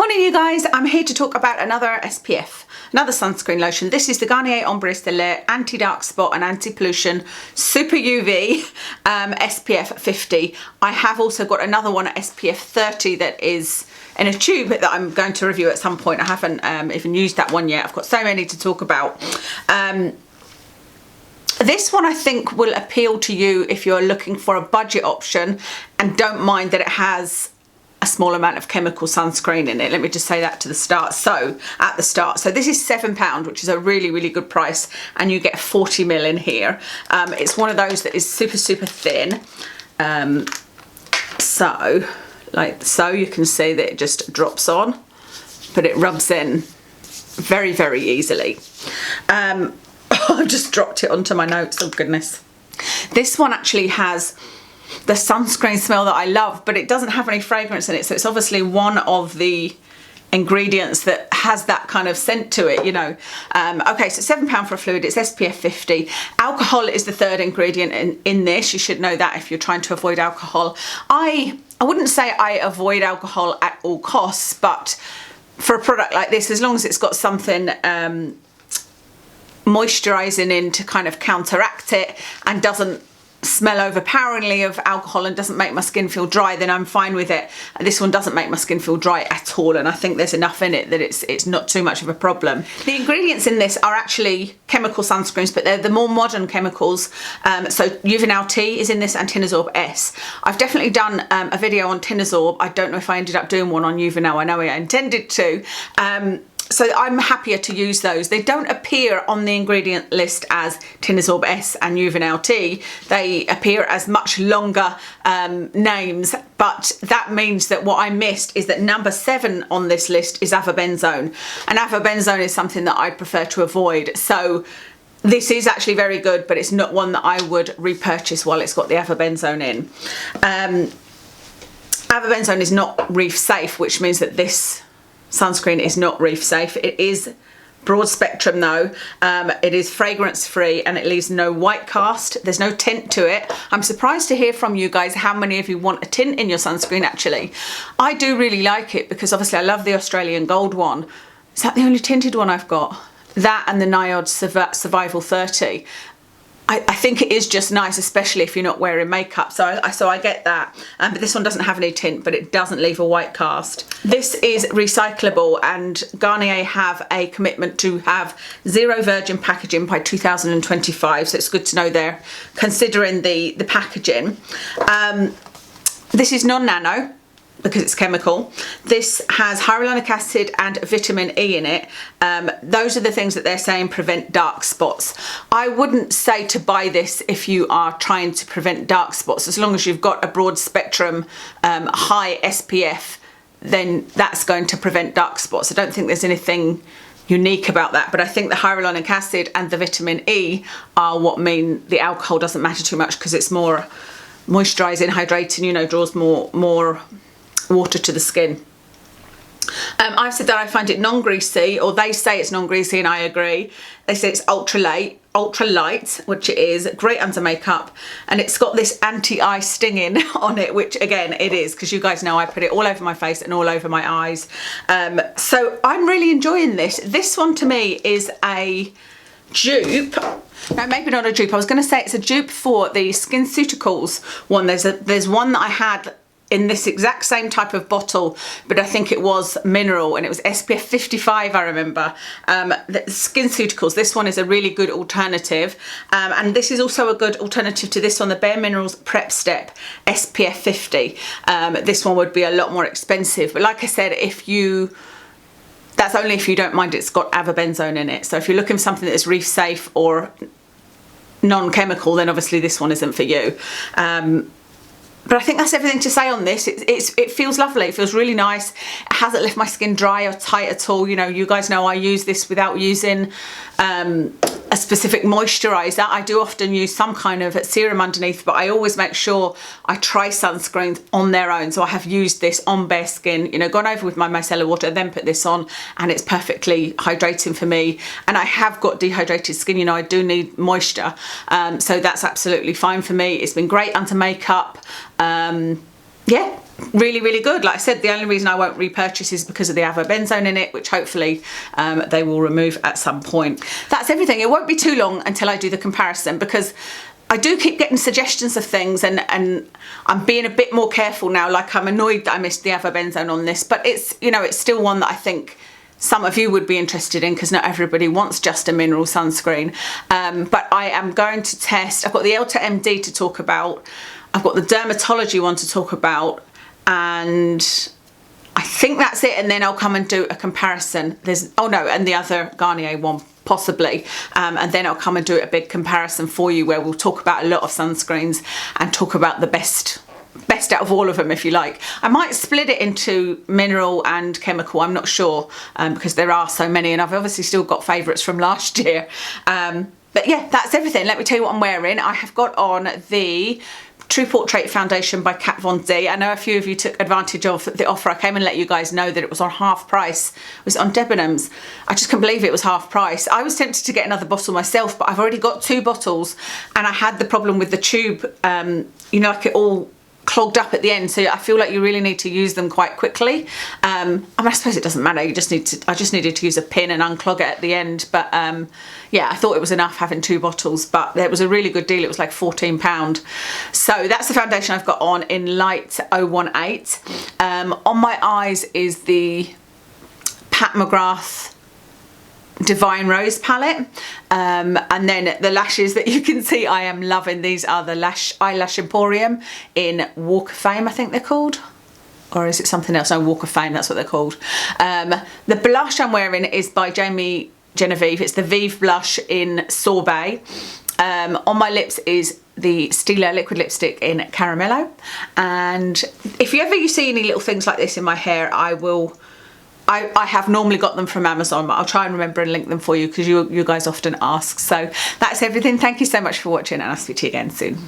Morning you guys, I'm here to talk about another SPF, another sunscreen lotion. This is the Garnier Ambre Solaire Anti Dark Spot and Anti Pollution Super UV SPF 50. I have also got another one at SPF 30 that is in a tube that I'm going to review at some point. I haven't even used that one yet. I've got so many to talk about. This one I think will appeal to you if you're looking for a budget option and don't mind that it has a small amount of chemical sunscreen in it. Let me just say that at the start. So this is £7, which is a really good price, and you get 40ml in here. It's one of those that is super thin. So you can see that it just drops on, but it rubs in very easily. I've just dropped it onto my notes, oh goodness. This one actually has the sunscreen smell that I love, but it doesn't have any fragrance in it, so it's obviously one of the ingredients that has that kind of scent to it, you know. Okay, so £7 for a fluid. It's SPF 50. Alcohol is the third ingredient in this. You should know that if you're trying to avoid alcohol. I wouldn't say I avoid alcohol at all costs, but for a product like this, as long as it's got something moisturising in to kind of counteract it and doesn't smell overpoweringly of alcohol and doesn't make my skin feel dry, then I'm fine with it. This one doesn't make my skin feel dry at all, and I think there's enough in it that it's not too much of a problem. The ingredients in this are actually chemical sunscreens, but they're the more modern chemicals. So Juvenile T is in this, and Tinasorb S. I've definitely done a video on Tinasorb. I don't know if I ended up doing one on Juvenile. I know I intended to. So I'm happier to use those. They don't appear on the ingredient list as Tinasorb S and Juvenile T. They appear as much longer names, but that means that what I missed is that number 7 on this list is avobenzone. And avobenzone is something that I prefer to avoid. So this is actually very good, but it's not one that I would repurchase while it's got the avobenzone in. Avobenzone is not reef safe, which means that this sunscreen is not reef safe. It is broad spectrum though. It is fragrance free and it leaves no white cast. There's no tint to it. I'm surprised to hear from you guys how many of you want a tint in your sunscreen actually. I do really like it because obviously I love the Australian Gold one. Is that the only tinted one I've got? That and the Nyod Survival 30. I think it is just nice, especially if you're not wearing makeup. So I get that. But this one doesn't have any tint, but it doesn't leave a white cast. This is recyclable, and Garnier have a commitment to have zero virgin packaging by 2025. So it's good to know they're considering the packaging. This is non-nano, because it's chemical. This has hyaluronic acid and vitamin E in it. Those are the things that they're saying prevent dark spots. I wouldn't say to buy this if you are trying to prevent dark spots. As long as you've got a broad spectrum high SPF, then that's going to prevent dark spots. I don't think there's anything unique about that, but I think the hyaluronic acid and the vitamin E are what mean the alcohol doesn't matter too much, because it's more moisturising, hydrating, you know, draws more water to the skin. I've said that I find it non-greasy, or they say it's non-greasy, and I agree. They say it's ultra light, which it is, great under makeup, and it's got this anti-eye stinging on it, which again it is, because you guys know I put it all over my face and all over my eyes. So I'm really enjoying this. This one to me is a dupe. No, maybe not a dupe. I was going to say it's a dupe for the SkinCeuticals one. There's one that I had in this exact same type of bottle, but I think it was mineral, and it was SPF 55, I remember. The SkinCeuticals, this one is a really good alternative, and this is also a good alternative to this one, the Bare Minerals Prep Step SPF 50. This one would be a lot more expensive, but like I said, that's only if you don't mind it's got avobenzone in it. So if you're looking for something that is reef safe or non-chemical, then obviously this one isn't for you. But I think that's everything to say on this. It feels lovely. It feels really nice. It hasn't left my skin dry or tight at all. You know, you guys know I use this without using a specific moisturiser. I do often use some kind of serum underneath, but I always make sure I try sunscreens on their own. So I have used this on bare skin, you know, gone over with my micellar water, then put this on, and it's perfectly hydrating for me. And I have got dehydrated skin, you know, I do need moisture. So that's absolutely fine for me. It's been great under makeup. yeah, really, really good. Like I said, the only reason I won't repurchase is because of the avobenzone in it, which hopefully they will remove at some point. That's everything. It won't be too long until I do the comparison, because I do keep getting suggestions of things, and I'm being a bit more careful now. Like, I'm annoyed that I missed the avobenzone on this, but it's, you know, it's still one that I think some of you would be interested in, because not everybody wants just a mineral sunscreen. But I am going to test, I've got the Elta MD to talk about, I've got the dermatology one to talk about, and I think that's it. And then I'll come and do a comparison. There's, oh no, and the other Garnier one possibly, and then I'll come and do a big comparison for you, where we'll talk about a lot of sunscreens and talk about the best out of all of them, if you like. I might split it into mineral and chemical, I'm not sure, because there are so many, and I've obviously still got favourites from last year. But yeah, that's everything. Let me tell you what I'm wearing. I have got on the True Portrait Foundation by Kat Von D. I know a few of you took advantage of the offer. I came and let you guys know that it was on half price. It was on Debenhams. I just couldn't believe it was half price. I was tempted to get another bottle myself, but I've already got 2 bottles, and I had the problem with the tube, you know, like it all clogged up at the end, so I feel like you really need to use them quite quickly. I mean, I suppose it doesn't matter, you just need to, I just needed to use a pin and unclog it at the end, but yeah, I thought it was enough having 2 bottles, but it was a really good deal. It was like £14. So that's the foundation I've got on in light 018. On my eyes is the Pat McGrath Divine Rose palette, and then the lashes that you can see, I am loving. These are the Eyelash Emporium in Walk of Fame, I think they're called, or is it something else? No, Walk of Fame, that's what they're called. The blush I'm wearing is by Jamie Genevieve. It's the Vieve blush in Sorbet. On my lips is the Stila liquid lipstick in Caramello, and if you see any little things like this in my hair, I have normally got them from Amazon, but I'll try and remember and link them for you, because you guys often ask. So that's everything. Thank you so much for watching, and I'll speak to you again soon.